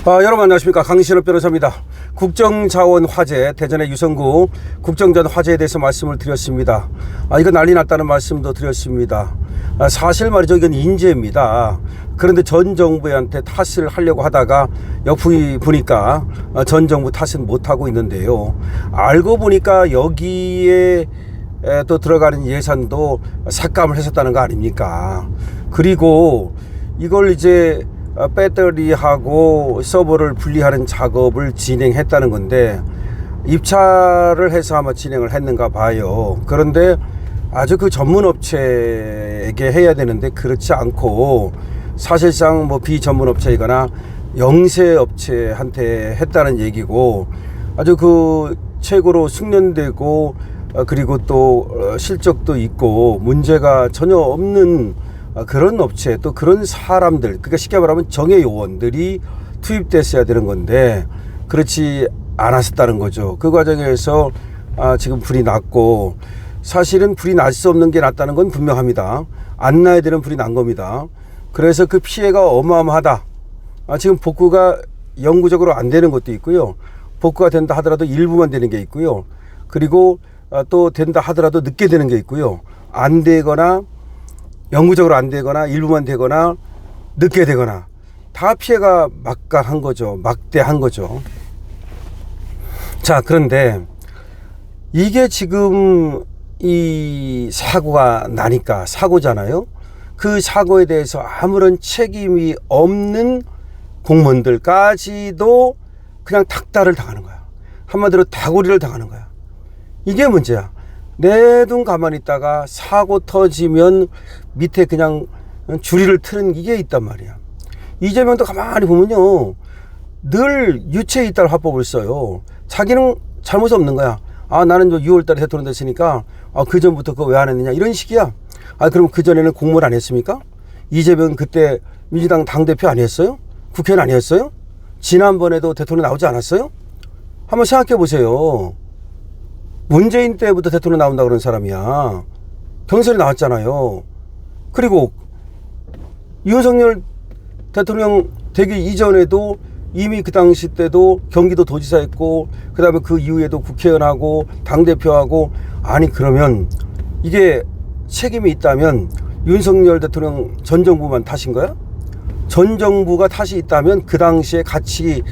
여러분 안녕하십니까, 강신업 변호사입니다. 국정자원 화재, 대전의 유성구 국정자원 화재에 대해서 말씀을 드렸습니다. 이거 난리 났다는 말씀도 드렸습니다. 사실 말이죠, 이건 인재입니다. 그런데 전 정부한테 탓을 하려고 하다가 옆이 보니까 전 정부 탓은 못하고 있는데요. 알고 보니까 여기에 또 들어가는 예산도 삭감을 했었다는 거 아닙니까? 그리고 이걸 이제 배터리하고 서버를 분리하는 작업을 진행했다는 건데, 입찰을 해서 아마 진행을 했는가 봐요. 그런데 아주 그 전문 업체에게 해야 되는데 그렇지 않고 사실상 뭐 비전문 업체이거나 영세 업체한테 했다는 얘기고, 아주 그 최고로 숙련되고 그리고 또 실적도 있고 문제가 전혀 없는 그런 업체, 또 그런 사람들, 그러니까 쉽게 말하면 정예 요원들이 투입됐어야 되는 건데 그렇지 않았었다는 거죠. 그 과정에서 지금 불이 났고, 사실은 불이 날 수 없는 게 낫다는 건 분명합니다. 안 나야 되는 불이 난 겁니다. 그래서 그 피해가 어마어마하다. 지금 복구가 영구적으로 안 되는 것도 있고요, 복구가 된다 하더라도 일부만 되는 게 있고요, 그리고 또 된다 하더라도 늦게 되는 게 있고요, 안 되거나 영구적으로 안 되거나 일부만 되거나 늦게 되거나 다 피해가 막강한 거죠. 막대한 거죠. 자, 그런데 이게 지금 이 사고가 나니까, 사고잖아요. 그 사고에 대해서 아무런 책임이 없는 공무원들까지도 그냥 탁달을 당하는 거야. 한마디로 다구리를 당하는 거야. 이게 문제야. 내 돈 가만히 있다가 사고 터지면 밑에 그냥 주리를 트는 이게 있단 말이야. 이재명도 가만히 보면요, 늘 유체에 있다는 화법을 써요. 자기는 잘못 없는 거야. 나는 6월달에 대통령 됐으니까 그 전부터 그거 왜 안 했느냐, 이런 식이야. 그럼 그 전에는 공무원 안 했습니까? 이재명 그때 민주당 당대표 아니었어요? 국회의원 아니었어요? 지난번에도 대통령 나오지 않았어요? 한번 생각해 보세요. 문재인 때부터 대통령 나온다 그런 사람이야. 경선에 나왔잖아요. 그리고 윤석열 대통령 되기 이전에도 이미 그 당시 때도 경기도 도지사 했고, 그 다음에 그 이후에도 국회의원하고 당대표하고. 그러면 이게 책임이 있다면 윤석열 대통령 전 정부만 탓인 거야? 전 정부가 탓이 있다면 그 당시에 같이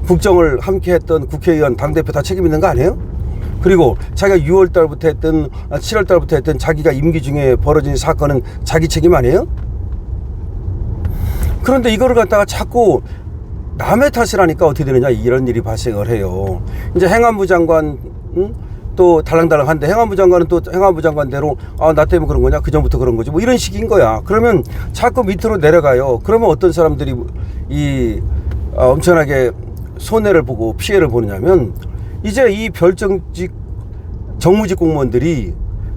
국정을 함께 했던 국회의원 당대표 다 책임 있는 거 아니에요? 그리고 자기가 6월 달부터 했든 7월 달부터 했든 자기가 임기 중에 벌어진 사건은 자기 책임 아니에요? 그런데 이거를 갖다가 자꾸 남의 탓을 하니까 어떻게 되느냐, 이런 일이 발생을 해요. 이제 행안부 장관 또 달랑달랑한데, 행안부 장관은 또 행안부 장관대로 나 때문에 그런 거냐, 그 전부터 그런 거지, 뭐 이런 식인 거야. 그러면 자꾸 밑으로 내려가요. 그러면 어떤 사람들이 엄청나게 손해를 보고 피해를 보느냐면, 이제 이 별정직 정무직 공무원들이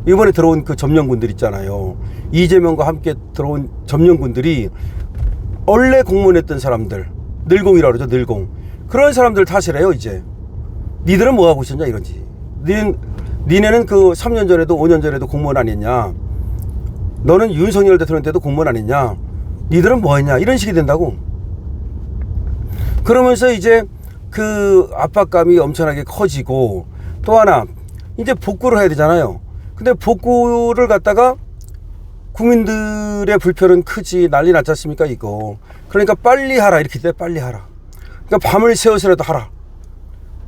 이번에 들어온 그 점령군들 있잖아요. 이재명과 함께 들어온 점령군들이 원래 공무원했던 사람들, 늘공이라고 그러죠, 늘공. 그런 사람들 탓을 해요. 이제 니들은 뭐 하고 있었냐, 이런지. 니네는 그 3년 전에도 5년 전에도 공무원 아니었냐, 너는 윤석열 대통령 때도 공무원 아니었냐, 니들은 뭐 했냐, 이런 식이 된다고. 그러면서 이제 그 압박감이 엄청나게 커지고, 또 하나 이제 복구를 해야 되잖아요. 근데 복구를 갖다가 국민들의 불편은 크지, 난리 났지 않습니까 이거. 그러니까 빨리 하라, 이렇게 돼. 빨리 하라. 그러니까 밤을 새워서라도 하라.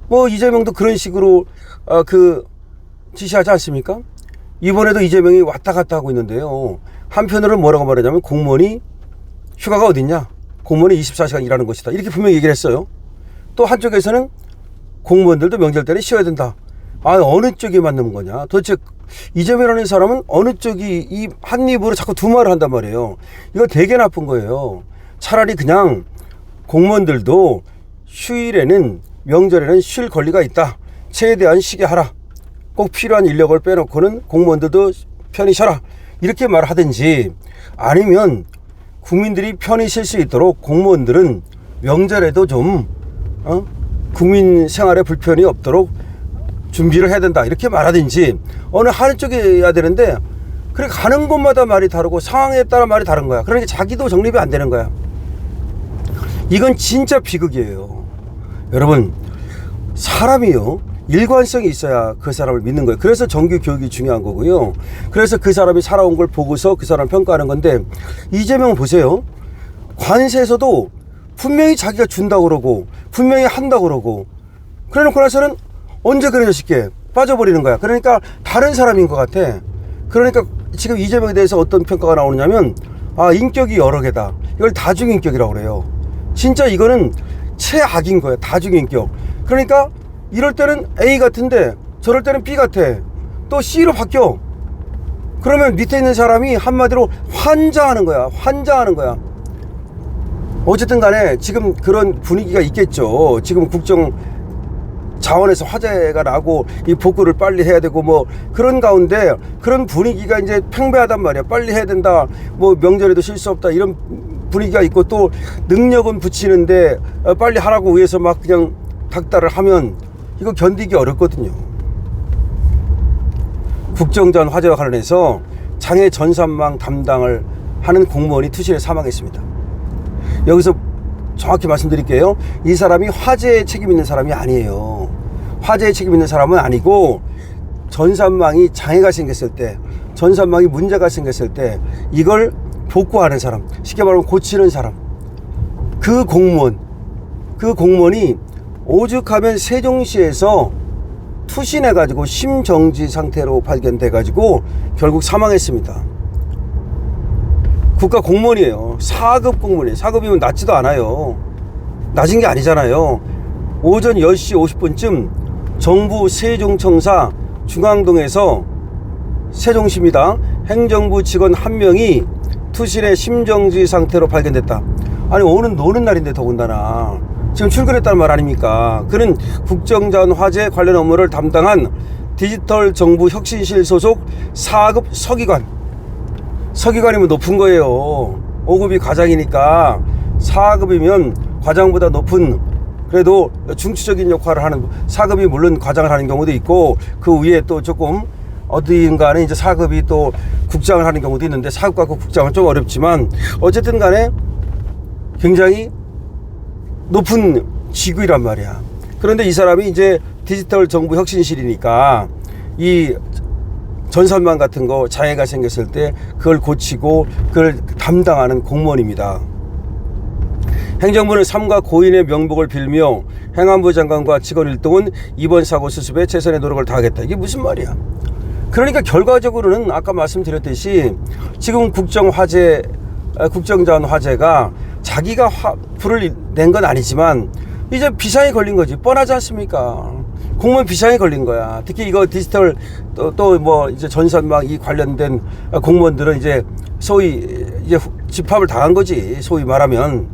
뭐 이재명도 그런 식으로 지시하지 않습니까? 이번에도 이재명이 왔다 갔다 하고 있는데요, 한편으로는 뭐라고 말하냐면 공무원이 휴가가 어딨냐, 공무원이 24시간 일하는 것이다, 이렇게 분명히 얘기를 했어요. 또 한쪽에서는 공무원들도 명절 때는 쉬어야 된다. 어느 쪽이 맞는 거냐, 도대체 이재명이라는 사람은 어느 쪽이 이 한 입으로 자꾸 두 말을 한단 말이에요. 이거 되게 나쁜 거예요. 차라리 그냥 공무원들도 휴일에는, 명절에는 쉴 권리가 있다, 최대한 쉬게 하라, 꼭 필요한 인력을 빼놓고는 공무원들도 편히 쉬라, 이렇게 말하든지, 아니면 국민들이 편히 쉴 수 있도록 공무원들은 명절에도 좀 국민 생활에 불편이 없도록 준비를 해야 된다, 이렇게 말하든지 어느 한쪽에 해야 되는데, 그래 가는 곳마다 말이 다르고 상황에 따라 말이 다른 거야. 그러니까 자기도 정립이 안 되는 거야. 이건 진짜 비극이에요. 여러분, 사람이요, 일관성이 있어야 그 사람을 믿는 거예요. 그래서 정규 교육이 중요한 거고요. 그래서 그 사람이 살아온 걸 보고서 그 사람을 평가하는 건데, 이재명 보세요. 관세에서도 분명히 자기가 준다고 그러고 분명히 한다고 그러고, 그래놓고 나서는 언제 그런 자식게 빠져버리는 거야. 그러니까 다른 사람인 것 같아. 그러니까 지금 이재명에 대해서 어떤 평가가 나오느냐면, 아, 인격이 여러 개다. 이걸 다중인격이라고 그래요. 진짜 이거는 최악인 거야. 다중인격. 그러니까 이럴 때는 A 같은데 저럴 때는 B 같아. 또 C로 바뀌어. 그러면 밑에 있는 사람이 한마디로 환장하는 거야. 환장하는 거야. 어쨌든 간에 지금 그런 분위기가 있겠죠. 지금 국정 자원에서 화제가 나고 이 복구를 빨리 해야 되고 뭐 그런 가운데 그런 분위기가 이제 팽배하단 말이야. 빨리 해야 된다. 뭐 명절에도 실수 없다. 이런 분위기가 있고, 또 능력은 붙이는데 빨리 하라고 위해서 막 그냥 닥달을 하면 이거 견디기 어렵거든요. 국정전 화재와 관련해서 장애 전산망 담당을 하는 공무원이 투실에 사망했습니다. 여기서 정확히 말씀드릴게요. 이 사람이 화재에 책임 있는 사람이 아니에요. 화재에 책임 있는 사람은 아니고, 전산망이 장애가 생겼을 때, 전산망이 문제가 생겼을 때 이걸 복구하는 사람, 쉽게 말하면 고치는 사람, 그 공무원이 오죽하면 세종시에서 투신해가지고 심정지 상태로 발견돼가지고 결국 사망했습니다. 국가 공무원이에요. 4급 공무원이에요. 4급이면 낮지도 않아요. 낮은 게 아니잖아요. 오전 10시 50분쯤 정부 세종청사 중앙동에서, 세종시입니다, 행정부 직원 한 명이 투신의 심정지 상태로 발견됐다. 아니, 오늘 노는 날인데 더군다나 지금 출근했다는 말 아닙니까? 그는 국정자원 화재 관련 업무를 담당한 디지털 정부 혁신실 소속 4급 서기관이면 높은 거예요. 5급이 과장이니까 4급이면 과장보다 높은, 그래도 중추적인 역할을 하는, 4급이 물론 과장을 하는 경우도 있고, 그 위에 또 조금 어디인가는 이제 4급이 또 국장을 하는 경우도 있는데, 4급 갖고 국장은 좀 어렵지만 어쨌든 간에 굉장히 높은 직위란 말이야. 그런데 이 사람이 이제 디지털 정부 혁신실이니까 이 전산망 같은 거 장애가 생겼을 때 그걸 고치고 그걸 담당하는 공무원입니다. 행정부는 삼가 고인의 명복을 빌며 행안부 장관과 직원 일동은 이번 사고 수습에 최선의 노력을 다하겠다. 이게 무슨 말이야? 그러니까 결과적으로는 아까 말씀드렸듯이 지금 국정자원 화재가 자기가 불을 낸 건 아니지만 이제 비상이 걸린 거지. 뻔하지 않습니까? 공무원 비상이 걸린 거야. 특히 이거 디지털 또 뭐 이제 전산망 이 관련된 공무원들은 이제 소위 이제 집합을 당한 거지. 소위 말하면.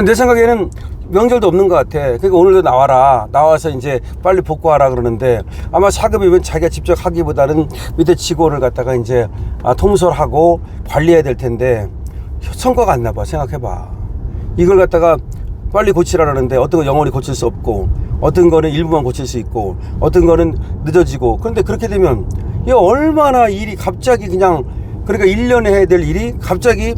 내 생각에는 명절도 없는 것 같아. 그러니까 오늘도 나와서 이제 빨리 복구하라 그러는데, 아마 4급이면 자기가 직접 하기보다는 밑에 직원을 갖다가 이제 통솔하고 관리해야 될 텐데 성과가 안 나봐. 생각해봐. 이걸 갖다가 빨리 고치라는데 어떤 건 영원히 고칠 수 없고, 어떤 거는 일부만 고칠 수 있고, 어떤 거는 늦어지고. 그런데 그렇게 되면 이게 얼마나 일이 갑자기 그냥, 그러니까 1년에 해야 될 일이 갑자기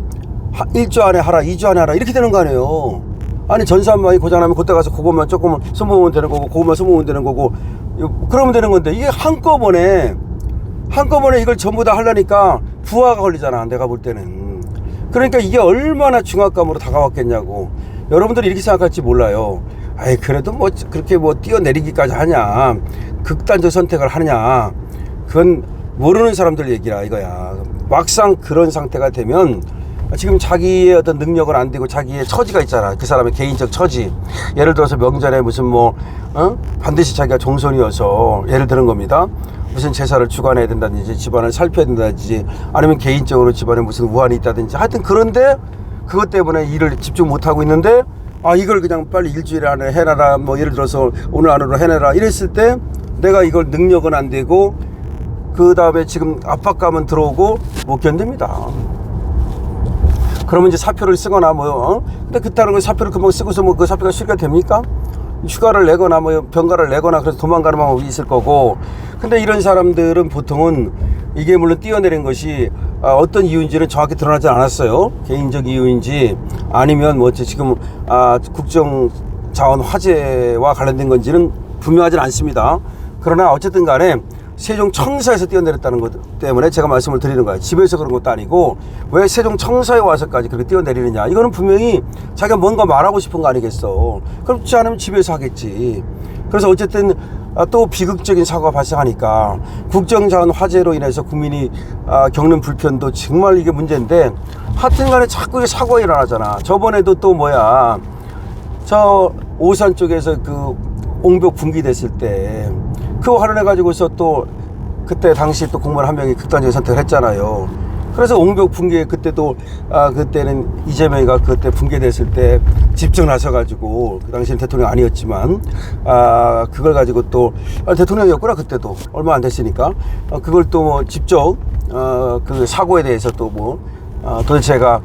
1주 안에 하라, 2주 안에 하라, 이렇게 되는 거 아니에요. 아니, 전산망이 고장나면 그때 가서 그것만 조금 손보면 되는 거고, 그것만 손보면 되는 거고, 그러면 되는 건데, 이게 한꺼번에 이걸 전부 다 하려니까 부하가 걸리잖아, 내가 볼 때는. 그러니까 이게 얼마나 중압감으로 다가왔겠냐고. 여러분들이 이렇게 생각할지 몰라요. 아이, 그래도 뭐 그렇게 뭐 뛰어내리기까지 하냐, 극단적 선택을 하느냐, 그건 모르는 사람들 얘기라 이거야. 막상 그런 상태가 되면 지금 자기의 어떤 능력은 안 되고 자기의 처지가 있잖아. 그 사람의 개인적 처지. 예를 들어서 명절에 무슨 반드시 자기가 종손이어서, 예를 드는 겁니다, 무슨 제사를 주관해야 된다든지, 집안을 살펴야 된다든지, 아니면 개인적으로 집안에 무슨 우환이 있다든지, 하여튼 그런데 그것 때문에 일을 집중 못하고 있는데, 이걸 그냥 빨리 일주일 안에 해놔라, 뭐 예를 들어서 오늘 안으로 해내라 이랬을 때, 내가 이걸 능력은 안 되고 그 다음에 지금 압박감은 들어오고 못 견딥니다. 그러면 이제 사표를 쓰거나 근데 그따른 거 사표를 금방 쓰고서 그 사표가 실가 됩니까? 휴가를 내거나 병가를 내거나 그래서 도망가는 방법이 있을 거고. 근데 이런 사람들은 보통은 이게 물론 뛰어내린 것이 어떤 이유인지는 정확히 드러나지 않았어요. 개인적 이유인지 아니면 뭐 지금 국정자원 화재와 관련된 건지는 분명하진 않습니다. 그러나 어쨌든 간에 세종청사에서 뛰어내렸다는 것 때문에 제가 말씀을 드리는 거예요. 집에서 그런 것도 아니고 왜 세종청사에 와서까지 그렇게 뛰어내리느냐. 이거는 분명히 자기가 뭔가 말하고 싶은 거 아니겠어. 그렇지 않으면 집에서 하겠지. 그래서 어쨌든 또 비극적인 사고가 발생하니까 국정자원 화재로 인해서 국민이 겪는 불편도 정말 이게 문제인데 하여튼 간에 자꾸 이게 사고가 일어나잖아. 저번에도 또 뭐야 저 오산 쪽에서 그 옹벽 붕괴됐을 때 그거 활용해가지고서 또 그때 당시 또 공무원 한 명이 극단적인 선택을 했잖아요. 그래서 옹벽 붕괴 그때도 그때는 이재명이가 그때 붕괴됐을 때 직접 나서가지고 그 당시엔 대통령 아니었지만 그걸 가지고 또 대통령이었구나 그때도 얼마 안 됐으니까 그걸 또 뭐 직접 그 사고에 대해서 또 뭐 도대체가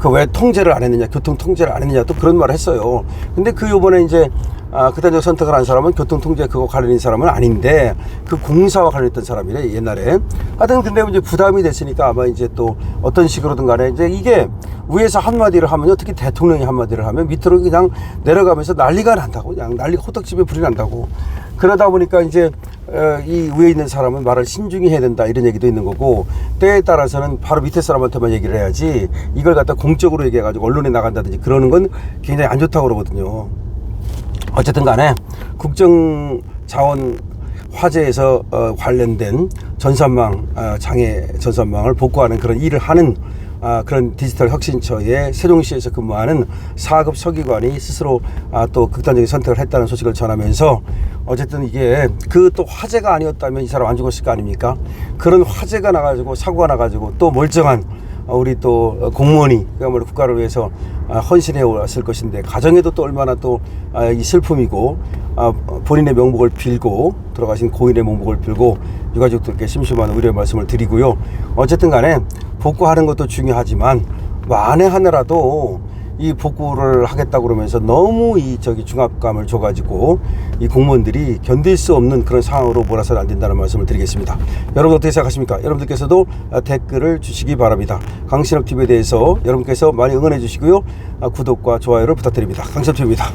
그 왜 통제를 안 했느냐, 교통 통제를 안 했느냐 또 그런 말을 했어요. 근데 그 요번에 이제 극단적 선택을 한 사람은 교통 통제 그거 관련된 사람은 아닌데 그 공사와 관련했던 사람이래 옛날에. 하여튼 근데 이제 부담이 됐으니까 아마 이제 또 어떤 식으로든 간에 이제 이게 위에서 한마디를 하면 특히 대통령이 한마디를 하면 밑으로 그냥 내려가면서 난리가 난다고, 그냥 난리 호떡집에 불이 난다고. 그러다 보니까 이제 이 위에 있는 사람은 말을 신중히 해야 된다 이런 얘기도 있는 거고 때에 따라서는 바로 밑에 사람한테만 얘기를 해야지 이걸 갖다 공적으로 얘기해가지고 언론에 나간다든지 그러는 건 굉장히 안 좋다고 그러거든요. 어쨌든 간에 국정자원 화재에서 관련된 전산망 장애 전산망을 복구하는 그런 일을 하는 그런 디지털 혁신처에 세종시에서 근무하는 4급 서기관이 스스로 또 극단적인 선택을 했다는 소식을 전하면서 어쨌든 이게 그 또 화재가 아니었다면 이 사람 안 죽었을 거 아닙니까? 그런 화재가 나가지고 사고가 나가지고 또 멀쩡한 우리 또 공무원이 그야말로 국가를 위해서 헌신해 왔을 것인데 가정에도 또 얼마나 또 이 슬픔이고 본인의 명복을 빌고 돌아가신 고인의 명복을 빌고 유가족들께 심심한 우려의 말씀을 드리고요. 어쨌든 간에 복구하는 것도 중요하지만 만에 하나라도 이 복구를 하겠다고 그러면서 너무 이 중압감을 줘가지고 이 공무원들이 견딜 수 없는 그런 상황으로 몰아서는 안 된다는 말씀을 드리겠습니다. 여러분 어떻게 생각하십니까? 여러분들께서도 댓글을 주시기 바랍니다. 강신업TV에 대해서 여러분께서 많이 응원해 주시고요. 구독과 좋아요를 부탁드립니다. 강신업TV입니다.